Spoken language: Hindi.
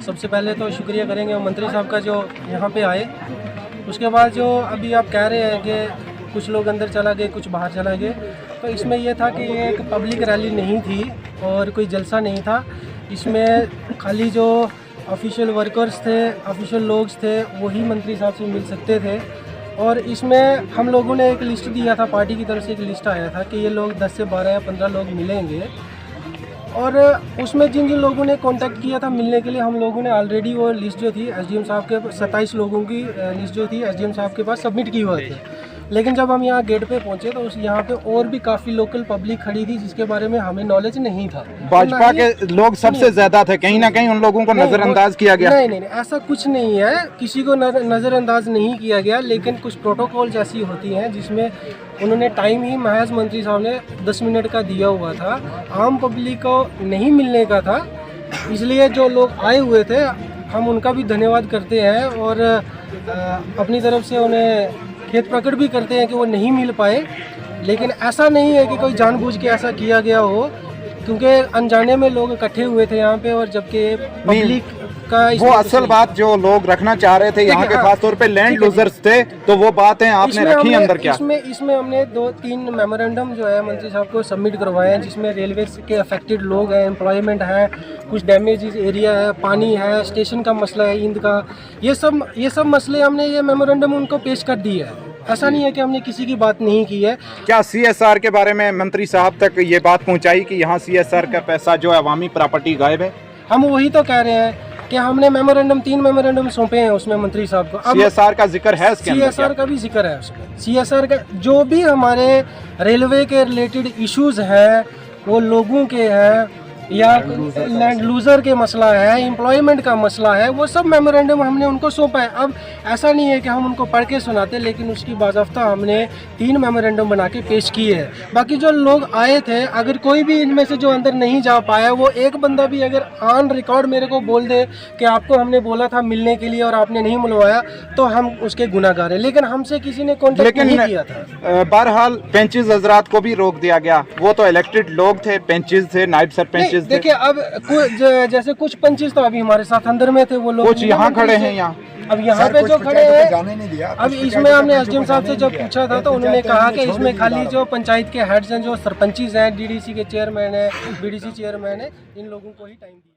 सबसे पहले तो शुक्रिया करेंगे मंत्री साहब का जो यहाँ पे आए। उसके बाद जो अभी आप कह रहे हैं कि कुछ लोग अंदर चला गए, कुछ बाहर चला गए, तो इसमें यह था कि ये एक पब्लिक रैली नहीं थी और कोई जलसा नहीं था। इसमें खाली जो ऑफिशियल वर्कर्स थे, ऑफिशियल लोग थे, वही मंत्री साहब से मिल सकते थे। और इसमें हम लोगों ने एक लिस्ट दिया था, पार्टी की तरफ से एक लिस्ट आया था कि ये लोग 10 से 12 या 15 लोग मिलेंगे। और उसमें जिन जिन लोगों ने कांटेक्ट किया था मिलने के लिए, हम लोगों ने ऑलरेडी वो लिस्ट जो थी एसडीएम साहब के 27 लोगों की लिस्ट जो थी एसडीएम साहब के पास सबमिट की हुई थी। लेकिन जब हम यहाँ गेट पे पहुँचे तो उस यहाँ पे और भी काफ़ी लोकल पब्लिक खड़ी थी जिसके बारे में हमें नॉलेज नहीं था। भाजपा के लोग सबसे ज्यादा थे, कहीं ना कहीं उन लोगों को नजरअंदाज किया गया। नहीं, ऐसा कुछ नहीं है, किसी को नज़रअंदाज नहीं किया गया। लेकिन कुछ प्रोटोकॉल जैसी होती हैं जिसमें उन्होंने टाइम ही महज मंत्री साहब ने 10 मिनट का दिया हुआ था, आम पब्लिक को नहीं मिलने का था। इसलिए जो लोग आए हुए थे हम उनका भी धन्यवाद करते हैं और अपनी तरफ से उन्हें खेद प्रकट भी करते हैं कि वो नहीं मिल पाए। लेकिन ऐसा नहीं है कि कोई जानबूझ के ऐसा किया गया हो, क्योंकि अनजाने में लोग इकट्ठे हुए थे यहाँ पे। और जबकि पब्लिक का वो असल बात जो लोग रखना चाह रहे थे यहाँ के खासतौर पे लैंड लूजर्स थे, तो वो बातें आपने रखी अंदर क्या? इसमें हमने 2-3 मेमोरेंडम जो है मंत्री साहब को सबमिट करवाए हैं, जिसमें रेलवे के अफेक्टेड लोग हैं, एम्प्लॉयमेंट है, कुछ डैमेज एरिया है, पानी है, स्टेशन का मसला है, ईंद का, ये सब मसले हमने ये मेमोरेंडम उनको पेश कर दिए है। ऐसा नहीं है कि हमने किसी की बात नहीं की है। क्या सीएसआर के बारे में मंत्री साहब तक ये बात पहुंचाई कि यहाँ सीएसआर का पैसा जो है अवामी प्रॉपर्टी गायब है? हम वही तो कह रहे हैं कि हमने 3 मेमोरेंडम सौंपे हैं उसमें मंत्री साहब को। सीएसआर का जिक्र है इसके अंदर? सीएसआर का भी जिक्र है उसमें। सीएसआर का जो भी हमारे रेलवे के रिलेटेड इश्यूज हैं, वो लोगों के हैं या लैंड लूजर के मसला है, एम्प्लॉयमेंट का मसला है, वो सब मेमोरेंडम हमने उनको सौंपा है। अब ऐसा नहीं है कि हम उनको पढ़ के सुनाते, लेकिन उसकी बाज़ाफ्ता हमने 3 मेमोरेंडम बना के पेश किए हैं। बाकी जो लोग आए थे, अगर कोई भी इनमें से जो अंदर नहीं जा पाया, वो एक बंदा भी अगर ऑन रिकॉर्ड मेरे को बोल दे कि आपको हमने बोला था मिलने के लिए और आपने नहीं मिलवाया, तो हम उसके गुनाहगार हैं। लेकिन हमसे किसी ने कॉन्टेक्ट नहीं किया था। बहरहाल पेंचेस हजरात को भी रोक दिया गया, वो तो इलेक्टेड लोग थे, पेंचेस थे, नायब सरपंच। देखिए अब जैसे कुछ पंचेस तो अभी हमारे साथ अंदर में थे, वो लोग कुछ यहाँ खड़े हैं। यहाँ अब यहाँ पे जो खड़े हैं, अब इसमें हमने एसडीएम साहब से जब पूछा था तो उन्होंने कहा कि इसमें खाली जो पंचायत के हेड्स हैं, जो सरपंचीज हैं, डीडीसी के चेयरमैन है, बीडीसी चेयरमैन है, इन लोगों को ही टाइम दिया।